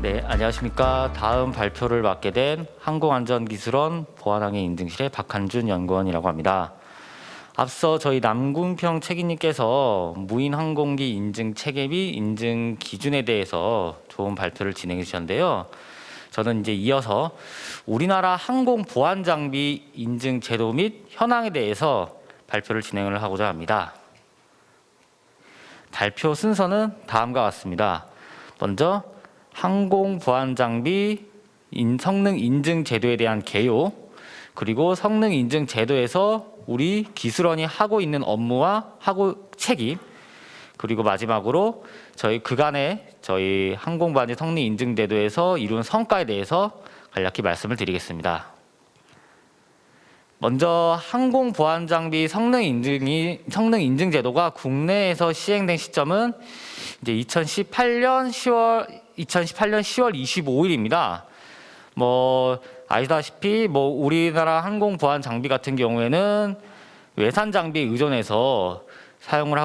네, 안녕하십니까. 다음 발표를 맡게 된 항공안전기술원 보안항해 인증실의 박한준 연구원이라고 합니다. 앞서 저희 남궁평 책임님께서 무인항공기 인증 체계 및 인증 기준에 대해서 좋은 발표를 진행해 주셨는데요. 저는 이제 이어서 우리나라 항공 보안 장비 인증 제도 및 현황에 대해서 발표를 진행을 하고자 합니다. 발표 순서는 다음과 같습니다. 먼저 항공 보안 장비 성능 인증 제도에 대한 개요, 그리고 성능 인증 제도에서 우리 기술원이 하고 있는 업무와 하고 책임, 그리고 마지막으로 저희 그간의 저희 항공 보안 성능 인증 제도에서 이룬 성과에 대해서 간략히 말씀을 드리겠습니다. 먼저 항공 보안 장비 성능 인증 제도가 국내에서 시행된 시점은 이제 2018년 10월 25일입니다. 아시다시피 우리나라 항공 보안 장비 같은 경우에는 외산 장비에 의존해서 사용을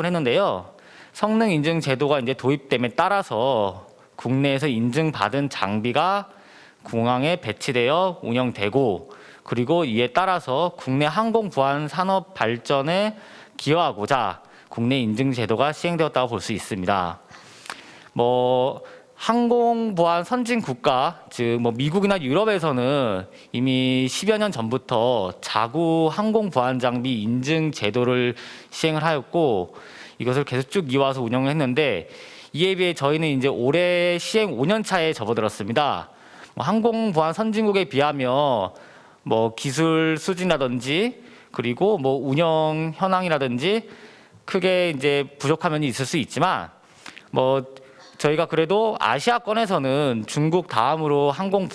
했는데요. 성능 인증 제도가 이제 도입됨에 따라서 국내에서 인증받은 장비가 공항에 배치되어 운영되고, 그리고 이에 따라서 국내 항공 보안 산업 발전에 기여하고자 국내 인증 제도가 시행되었다고 볼 수 있습니다. 항공 보안 선진 국가, 즉 미국이나 유럽에서는 이미 10여 년 전부터 자구 항공 보안 장비 인증 제도를 시행을 하였고, 이것을 계속 쭉 이어와서 운영을 했는데, 이에 비해 저희는 이제 올해 시행 5년 차에 접어들었습니다. 항공 보안 선진국에 비하며 기술 수준이라든지 그리고 운영 현황이라든지 크게 이제 부족한 면이 있을 수 있지만, 저희가 그래도 아시아권에서는 중국 다음으로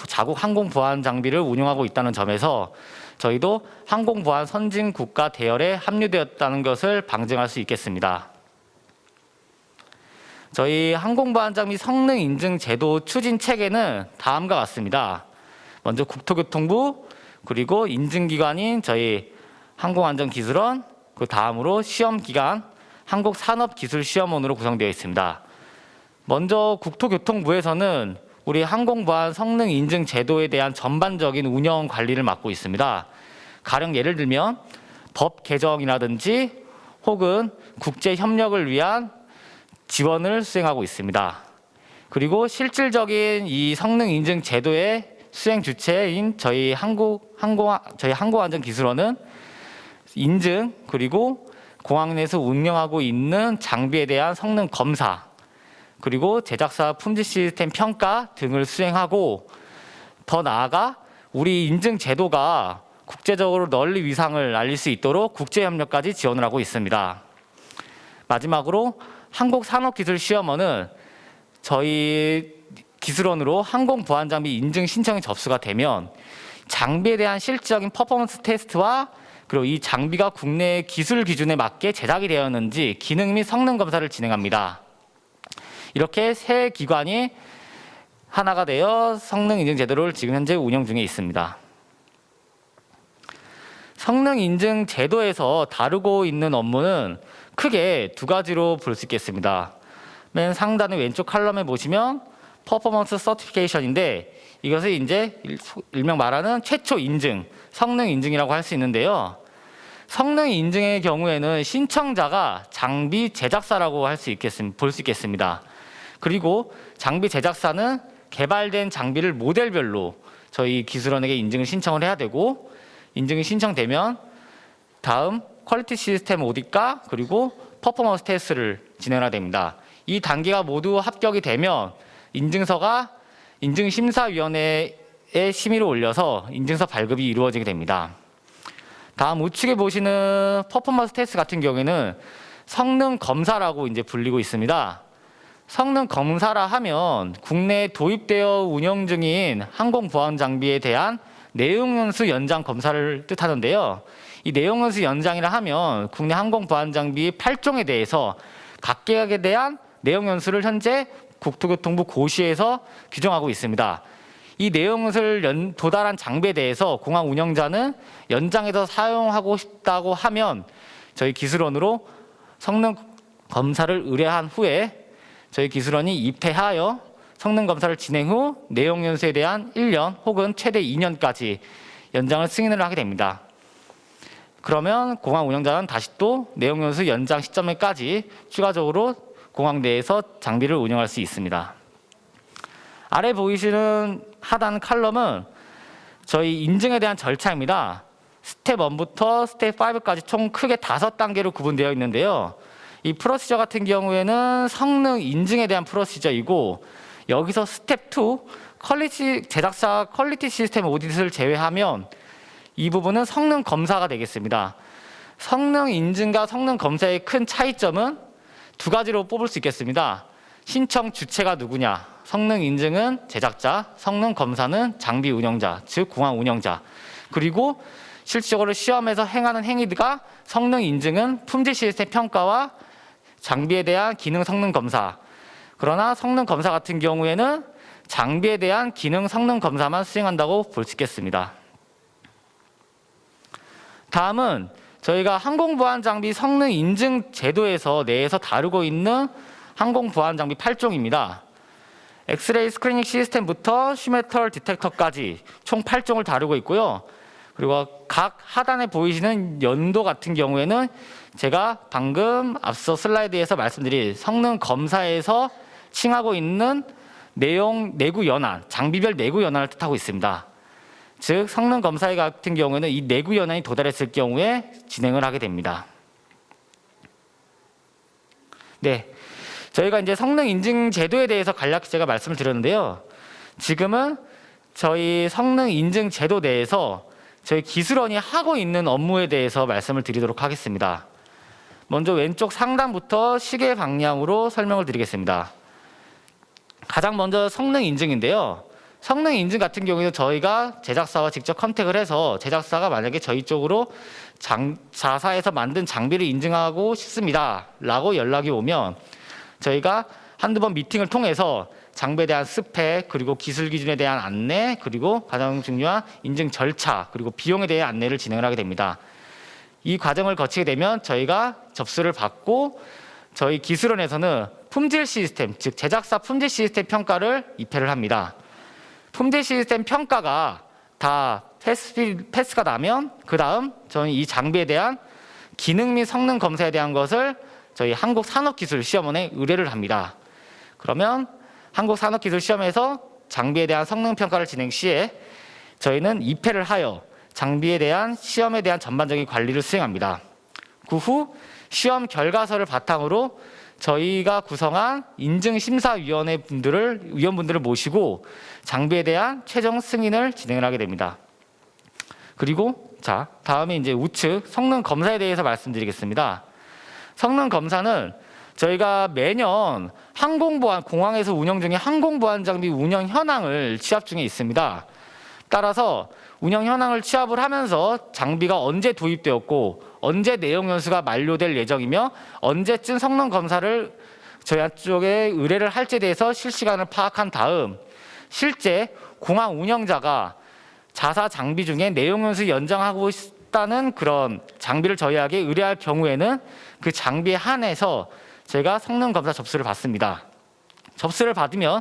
자국 항공 보안 장비를 운용하고 있다는 점에서 저희도 항공 보안 선진 국가 대열에 합류되었다는 것을 방증할 수 있겠습니다. 저희 항공 보안 장비 성능 인증 제도 추진 체계는 다음과 같습니다. 먼저 국토교통부, 그리고 인증기관인 저희 항공안전기술원, 그 다음으로 시험기관 한국산업기술시험원으로 구성되어 있습니다. 먼저 국토교통부에서는 우리 항공보안 성능 인증 제도에 대한 전반적인 운영 관리를 맡고 있습니다. 가령 예를 들면 법 개정이라든지 혹은 국제 협력을 위한 지원을 수행하고 있습니다. 그리고 실질적인 이 성능 인증 제도의 수행 주체인 저희 항공안전기술원은 인증, 그리고 공항 내에서 운영하고 있는 장비에 대한 성능 검사, 그리고 제작사 품질 시스템 평가 등을 수행하고, 더 나아가 우리 인증 제도가 국제적으로 널리 위상을 알릴 수 있도록 국제협력까지 지원을 하고 있습니다. 마지막으로 한국산업기술시험원은 저희 기술원으로 항공보안장비 인증 신청이 접수가 되면 장비에 대한 실질적인 퍼포먼스 테스트와 그리고 이 장비가 국내 기술 기준에 맞게 제작이 되었는지 기능 및 성능 검사를 진행합니다. 이렇게 세 기관이 하나가 되어 성능 인증 제도를 지금 현재 운영 중에 있습니다. 성능 인증 제도에서 다루고 있는 업무는 크게 두 가지로 볼 수 있겠습니다. 맨 상단의 왼쪽 칼럼에 보시면 퍼포먼스 서티피케이션인데, 이것을 이제 일명 말하는 최초 인증, 성능 인증이라고 할 수 있는데요. 성능 인증의 경우에는 신청자가 장비 제작사라고 볼 수 있겠습니다. 그리고 장비 제작사는 개발된 장비를 모델별로 저희 기술원에게 인증을 신청을 해야 되고, 인증이 신청되면 다음 퀄리티 시스템 오디트과 그리고 퍼포먼스 테스트를 진행해야 됩니다. 이 단계가 모두 합격이 되면 인증서가 인증심사위원회에 심의를 올려서 인증서 발급이 이루어지게 됩니다. 다음 우측에 보시는 퍼포먼스 테스트 같은 경우에는 성능 검사라고 이제 불리고 있습니다. 성능 검사라 하면 국내에 도입되어 운영 중인 항공 보안 장비에 대한 내용 연수 연장 검사를 뜻하는데요. 이 내용 연수 연장이라 하면 국내 항공 보안 장비 8종에 대해서 각각에 대한 내용 연수를 현재 국토교통부 고시에서 규정하고 있습니다. 이 내용 연수를 도달한 장비에 대해서 공항 운영자는 연장해서 사용하고 싶다고 하면 저희 기술원으로 성능 검사를 의뢰한 후에 저희 기술원이 입회하여 성능 검사를 진행 후 내용 연수에 대한 1년 혹은 최대 2년까지 연장을 승인을 하게 됩니다. 그러면 공항 운영자는 다시 또 내용 연수 연장 시점에까지 추가적으로 공항 내에서 장비를 운영할 수 있습니다. 아래 보이시는 하단 칼럼은 저희 인증에 대한 절차입니다. 스텝 1부터 스텝 5까지 총 크게 5단계로 구분되어 있는데요. 이 프로시저 같은 경우에는 성능 인증에 대한 프로시저이고, 여기서 스텝 2 제작사 퀄리티 시스템 오디트를 제외하면 이 부분은 성능 검사가 되겠습니다. 성능 인증과 성능 검사의 큰 차이점은 두 가지로 뽑을 수 있겠습니다. 신청 주체가 누구냐, 성능 인증은 제작자, 성능 검사는 장비 운영자, 즉 공항 운영자. 그리고 실질적으로 시험에서 행하는 행위가 성능 인증은 품질 시스템 평가와 장비에 대한 기능 성능 검사. 그러나 성능 검사 같은 경우에는 장비에 대한 기능 성능 검사만 수행한다고 볼 수 있겠습니다. 다음은 저희가 항공보안장비 성능 인증 제도에서 내에서 다루고 있는 항공보안장비 8종입니다. 엑스레이 스크리닝 시스템부터 슈메털 디텍터까지 총 8종을 다루고 있고요. 그리고 각 하단에 보이시는 연도 같은 경우에는 제가 방금 앞서 슬라이드에서 말씀드린 성능 검사에서 칭하고 있는 내용 내구 연한, 장비별 내구 연한을 뜻하고 있습니다. 즉 성능 검사 같은 경우에는 이 내구 연한이 도달했을 경우에 진행을 하게 됩니다. 네, 저희가 이제 성능 인증 제도에 대해서 간략히 제가 말씀을 드렸는데요. 지금은 저희 성능 인증 제도 내에서 저희 기술원이 하고 있는 업무에 대해서 말씀을 드리도록 하겠습니다. 먼저 왼쪽 상단부터 시계 방향으로 설명을 드리겠습니다. 가장 먼저 성능 인증인데요. 성능 인증 같은 경우에는 저희가 제작사와 직접 컨택을 해서 제작사가 만약에 저희 쪽으로 자사에서 만든 장비를 인증하고 싶습니다 라고 연락이 오면 저희가 한두 번 미팅을 통해서 장비에 대한 스펙, 그리고 기술 기준에 대한 안내, 그리고 가장 중요한 인증 절차, 그리고 비용에 대해 안내를 진행을 하게 됩니다. 이 과정을 거치게 되면 저희가 접수를 받고 저희 기술원에서는 품질 시스템, 즉 제작사 품질 시스템 평가를 입회를 합니다. 품질 시스템 평가가 다 패스가 나면 그 다음 저는 이 장비에 대한 기능 및 성능 검사에 대한 것을 저희 한국산업기술시험원에 의뢰를 합니다. 그러면 한국산업기술시험에서 장비에 대한 성능 평가를 진행 시에 저희는 입회를 하여 장비에 대한 시험에 대한 전반적인 관리를 수행합니다. 그 후 시험 결과서를 바탕으로 저희가 구성한 인증심사위원회 위원분들을 모시고 장비에 대한 최종 승인을 진행을 하게 됩니다. 그리고 자, 다음에 이제 우측 성능 검사에 대해서 말씀드리겠습니다. 성능 검사는 저희가 매년 공항에서 운영 중인 항공보안 장비 운영 현황을 취합 중에 있습니다. 따라서 운영 현황을 취합을 하면서 장비가 언제 도입되었고 언제 내용 연수가 만료될 예정이며 언제쯤 성능 검사를 저희 쪽에 의뢰를 할지에 대해서 실시간을 파악한 다음 실제 공항 운영자가 자사 장비 중에 내용 연수 연장하고 있다는 그런 장비를 저희에게 의뢰할 경우에는 그 장비에 한해서 제가 성능 검사 접수를 받습니다. 접수를 받으면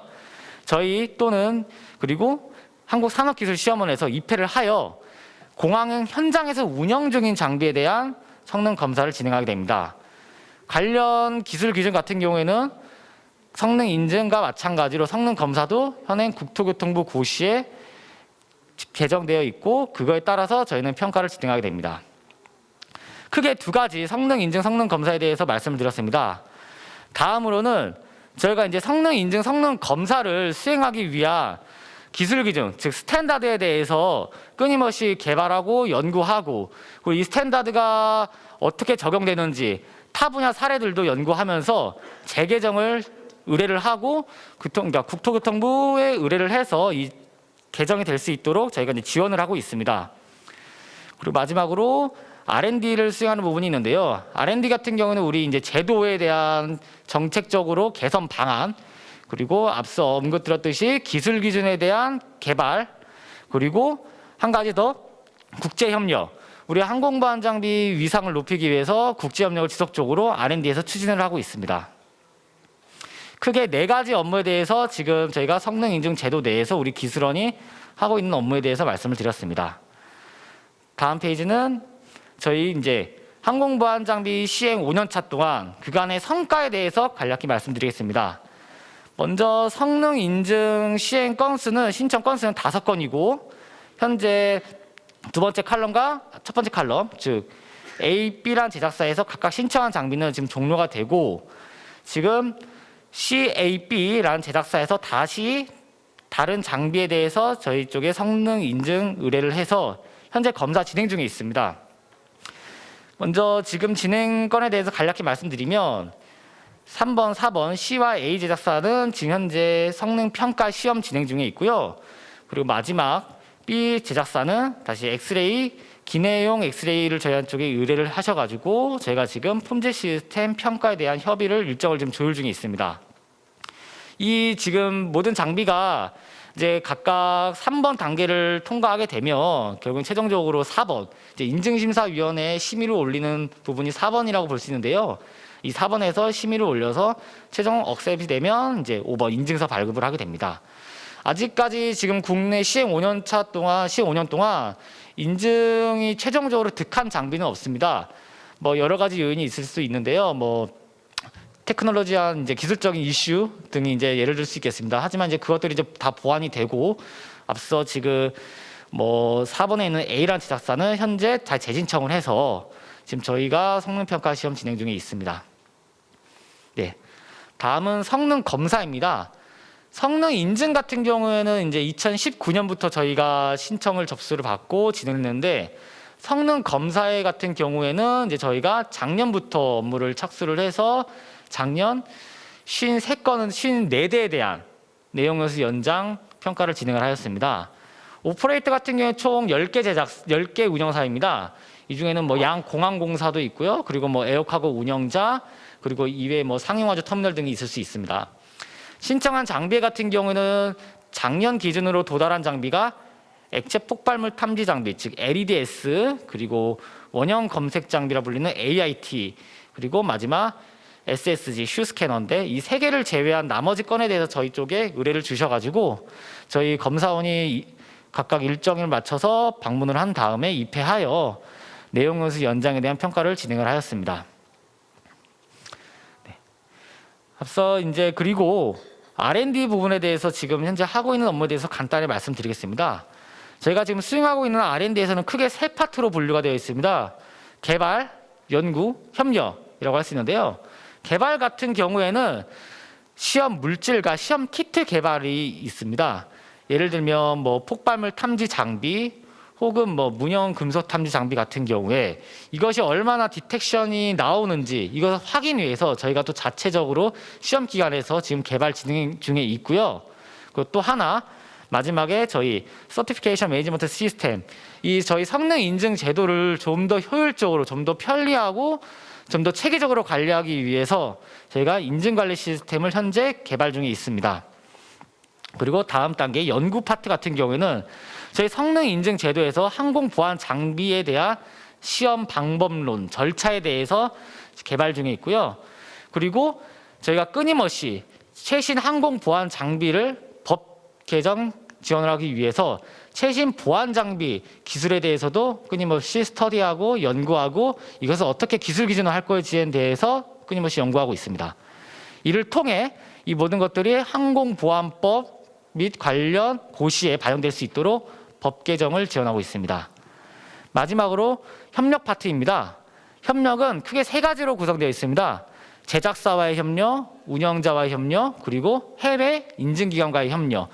저희 또는 그리고 한국산업기술시험원에서 입회를 하여 공항 현장에서 운영 중인 장비에 대한 성능 검사를 진행하게 됩니다. 관련 기술 기준 같은 경우에는 성능 인증과 마찬가지로 성능 검사도 현행 국토교통부 고시에 개정되어 있고 그거에 따라서 저희는 평가를 진행하게 됩니다. 크게 두 가지 성능 인증, 성능 검사에 대해서 말씀을 드렸습니다. 다음으로는 저희가 이제 성능 인증, 성능 검사를 수행하기 위한 기술 기준, 즉 스탠다드에 대해서 끊임없이 개발하고 연구하고 그리고 이 스탠다드가 어떻게 적용되는지 타 분야 사례들도 연구하면서 재개정을 의뢰를 하고 그러니까 국토교통부에 의뢰를 해서 이 개정이 될 수 있도록 저희가 이제 지원을 하고 있습니다. 그리고 마지막으로 R&D를 수행하는 부분이 있는데요. R&D 같은 경우는 우리 이제 제도에 대한 정책적으로 개선 방안, 그리고 앞서 언급드렸듯이 기술 기준에 대한 개발, 그리고 한 가지 더 국제 협력. 우리 항공보안 장비 위상을 높이기 위해서 국제 협력을 지속적으로 R&D에서 추진을 하고 있습니다. 크게 4가지 업무에 대해서 지금 저희가 성능 인증 제도 내에서 우리 기술원이 하고 있는 업무에 대해서 말씀을 드렸습니다. 다음 페이지는 저희 이제 항공보안 장비 시행 5년차 동안 그간의 성과에 대해서 간략히 말씀드리겠습니다. 먼저 성능 인증 시행 건수는 신청 건수는 5건이고 현재 두 번째 칼럼과 첫 번째 칼럼, 즉 A, B란 제작사에서 각각 신청한 장비는 지금 종료가 되고 지금 CAB라는 제작사에서 다시 다른 장비에 대해서 저희 쪽에 성능 인증 의뢰를 해서 현재 검사 진행 중에 있습니다. 먼저 지금 진행 건에 대해서 간략히 말씀드리면 3번, 4번 C와 A 제작사는 지금 현재 성능 평가 시험 진행 중에 있고요. 그리고 마지막 B 제작사는 다시 엑스레이, 기내용 엑스레이를 저희 쪽에 의뢰를 하셔가지고 저희가 지금 품질 시스템 평가에 대한 협의를 일정을 지금 조율 중에 있습니다. 이 지금 모든 장비가 이제 각각 3번 단계를 통과하게 되면 결국 최종적으로 4번 이제 인증심사위원회에 심의를 올리는 부분이 4번이라고 볼 수 있는데요. 이 4번에서 심의를 올려서 최종 억셉이 되면 이제 5번 인증서 발급을 하게 됩니다. 아직까지 지금 국내 시행 5년 동안 인증이 최종적으로 득한 장비는 없습니다. 뭐 여러 가지 요인이 있을 수 있는데요. 뭐 테크놀로지한 이제 기술적인 이슈 등이 이제 예를 들 수 있겠습니다. 하지만 이제 그것들이 이제 다 보완이 되고 앞서 지금 뭐 4번에 있는 A라는 제작사는 현재 잘 재신청을 해서 지금 저희가 성능 평가 시험 진행 중에 있습니다. 네. 다음은 성능 검사입니다. 성능 인증 같은 경우에는 이제 2019년부터 저희가 신청을 접수를 받고 진행했는데 성능 검사회 같은 경우에는 이제 저희가 작년부터 업무를 착수를 해서 작년 53건은 54대에 대한 내용연수 연장 평가를 진행을 하였습니다. 오퍼레이터 같은 경우에 총 10개 운영사입니다. 이 중에는 뭐 양공항공사도 있고요. 그리고 뭐 에어카고 운영자, 그리고 이외에 뭐 상용화주 터미널 등이 있을 수 있습니다. 신청한 장비 같은 경우는 작년 기준으로 도달한 장비가 액체 폭발물 탐지 장비, 즉 LEDS, 그리고 원형 검색 장비라 불리는 AIT, 그리고 마지막 SSG, 슈 스캐너인데 이 3개를 제외한 나머지 건에 대해서 저희 쪽에 의뢰를 주셔가지고 저희 검사원이 각각 일정을 맞춰서 방문을 한 다음에 입회하여 내용연수 연장에 대한 평가를 진행을 하였습니다. 네. 앞서 이제 그리고 R&D 부분에 대해서 지금 현재 하고 있는 업무에 대해서 간단히 말씀드리겠습니다. 저희가 지금 수행하고 있는 R&D에서는 크게 3파트로 분류가 되어 있습니다. 개발, 연구, 협력이라고 할 수 있는데요. 개발 같은 경우에는 시험 물질과 시험 키트 개발이 있습니다. 예를 들면 뭐 폭발물 탐지 장비 혹은 뭐 문형 금속 탐지 장비 같은 경우에 이것이 얼마나 디텍션이 나오는지 이것을 확인 위해서 저희가 또 자체적으로 시험 기관에서 지금 개발 진행 중에 있고요. 그리고 또 하나 마지막에 저희 서티피케이션 매니지먼트 시스템, 이 저희 성능 인증 제도를 좀 더 효율적으로, 좀 더 편리하고 좀 더 체계적으로 관리하기 위해서 저희가 인증 관리 시스템을 현재 개발 중에 있습니다. 그리고 다음 단계 연구 파트 같은 경우에는 저희 성능 인증 제도에서 항공 보안 장비에 대한 시험 방법론, 절차에 대해서 개발 중에 있고요. 그리고 저희가 끊임없이 최신 항공 보안 장비를 법 개정 지원을 하기 위해서 최신 보안 장비 기술에 대해서도 끊임없이 스터디하고 연구하고 이것을 어떻게 기술 기준을 할 것인지에 대해서 끊임없이 연구하고 있습니다. 이를 통해 이 모든 것들이 항공보안법 및 관련 고시에 반영될 수 있도록 법 개정을 지원하고 있습니다. 마지막으로 협력 파트입니다. 협력은 크게 3가지로 구성되어 있습니다. 제작사와의 협력, 운영자와의 협력, 그리고 해외 인증기관과의 협력.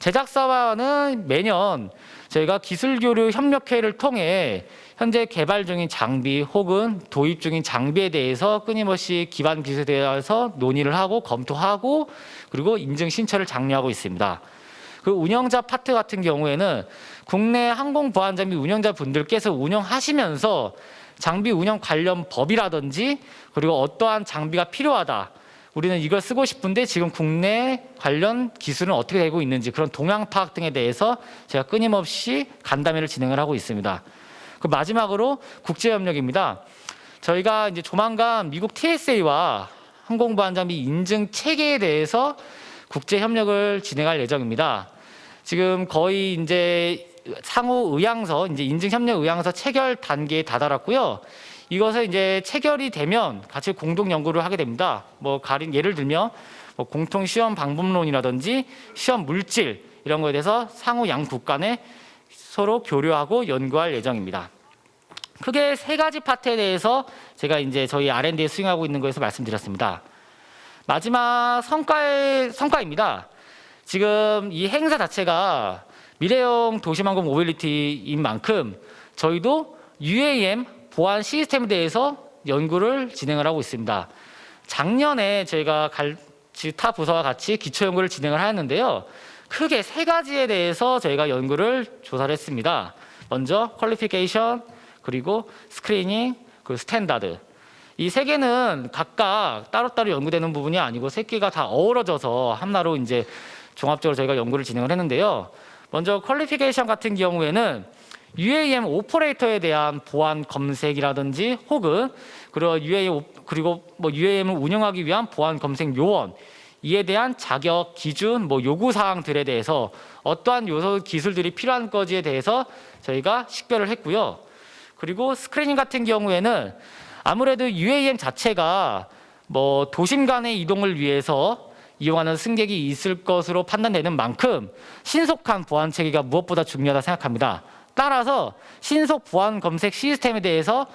제작사와는 매년 저희가 기술교류 협력회의를 통해 현재 개발 중인 장비 혹은 도입 중인 장비에 대해서 끊임없이 기반 기술에 대해서 논의를 하고 검토하고 그리고 인증 신청을 장려하고 있습니다. 그 운영자 파트 같은 경우에는 국내 항공보안장비 운영자분들께서 운영하시면서 장비 운영 관련 법이라든지 그리고 어떠한 장비가 필요하다, 우리는 이걸 쓰고 싶은데 지금 국내 관련 기술은 어떻게 되고 있는지 그런 동향 파악 등에 대해서 제가 끊임없이 간담회를 진행을 하고 있습니다. 그 마지막으로 국제협력입니다. 저희가 이제 조만간 미국 TSA와 항공보안장비 인증 체계에 대해서 국제 협력을 진행할 예정입니다. 지금 거의 이제 상호 의향서, 이제 인증 협력 의향서 체결 단계에 다다랐고요. 이것을 이제 체결이 되면 같이 공동 연구를 하게 됩니다. 뭐 예를 들면 뭐 공통 시험 방법론이라든지 시험 물질 이런 거에 대해서 상호 양국 간에 서로 교류하고 연구할 예정입니다. 크게 세 가지 파트에 대해서 제가 이제 저희 R&D에 수행하고 있는 거에서 말씀드렸습니다. 마지막 성과입니다. 지금 이 행사 자체가 미래형 도시망공 모빌리티인 만큼 저희도 UAM 보안 시스템에 대해서 연구를 진행을 하고 있습니다. 작년에 저희가 타 부서와 같이 기초 연구를 진행을 하였는데요. 크게 세 가지에 대해서 저희가 연구를 조사를 했습니다. 먼저 퀄리피케이션, 그리고 스크리닝, 그리고 스탠다드. 이 세 개는 각각 따로따로 연구되는 부분이 아니고 세 개가 다 어우러져서 하나로 이제 종합적으로 저희가 연구를 진행을 했는데요. 먼저 퀄리피케이션 같은 경우에는 UAM 오퍼레이터에 대한 보안 검색이라든지 혹은 그리고 뭐 UAM을 운영하기 위한 보안 검색 요원, 이에 대한 자격 기준, 뭐 요구 사항들에 대해서 어떠한 요소 기술들이 필요한 건지에 대해서 저희가 식별을 했고요. 그리고 스크리닝 같은 경우에는 아무래도 UAM 자체가 뭐 도심 간의 이동을 위해서 이용하는 승객이 있을 것으로 판단되는 만큼 신속한 보안 체계가 무엇보다 중요하다 생각합니다. 따라서 신속 보안 검색 시스템에 대해서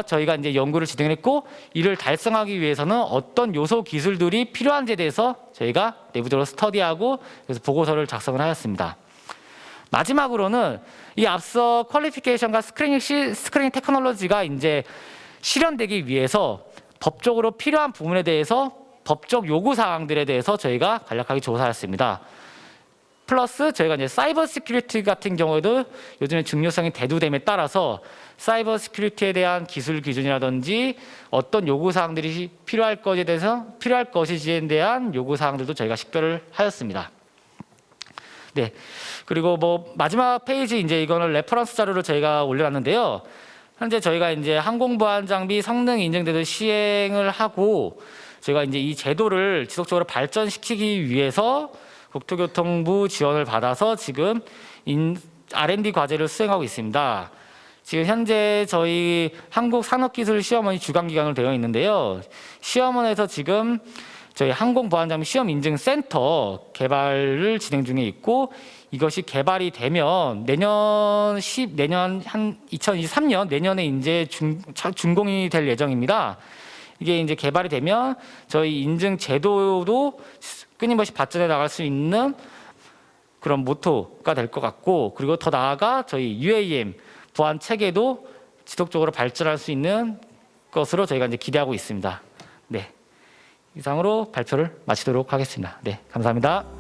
저희가 이제 연구를 진행했고, 이를 달성하기 위해서는 어떤 요소 기술들이 필요한지에 대해서 저희가 내부적으로 스터디하고 그래서 보고서를 작성을 하였습니다. 마지막으로는 이 앞서 퀄리피케이션과 스크리닝 테크놀로지가 이제 실현되기 위해서 법적으로 필요한 부분에 대해서 법적 요구 사항들에 대해서 저희가 간략하게 조사했습니다. 플러스 저희가 이제 사이버 시큐리티 같은 경우에도 요즘에 중요성이 대두됨에 따라서 사이버 시큐리티에 대한 기술 기준이라든지 어떤 요구 사항들이 필요할 것이지에 대한 요구 사항들도 저희가 식별을 하였습니다. 네. 그리고 뭐 마지막 페이지 이제 이거는 레퍼런스 자료를 저희가 올려놨는데요. 현재 저희가 이제 항공보안 장비 성능 인증제도 시행을 하고 저희가 이제 이 제도를 지속적으로 발전시키기 위해서 국토교통부 지원을 받아서 지금 R&D 과제를 수행하고 있습니다. 지금 현재 저희 한국산업기술시험원이 주관기관으로 되어 있는데요. 시험원에서 지금 저희 항공보안장비 시험인증센터 개발을 진행 중에 있고, 이것이 개발이 되면 내년 한 2023년 내년에 이제 준공이 될 예정입니다. 이게 이제 개발이 되면 저희 인증 제도도 끊임없이 발전해 나갈 수 있는 그런 모토가 될 것 같고, 그리고 더 나아가 저희 UAM 보안 체계도 지속적으로 발전할 수 있는 것으로 저희가 이제 기대하고 있습니다. 네, 이상으로 발표를 마치도록 하겠습니다. 네, 감사합니다.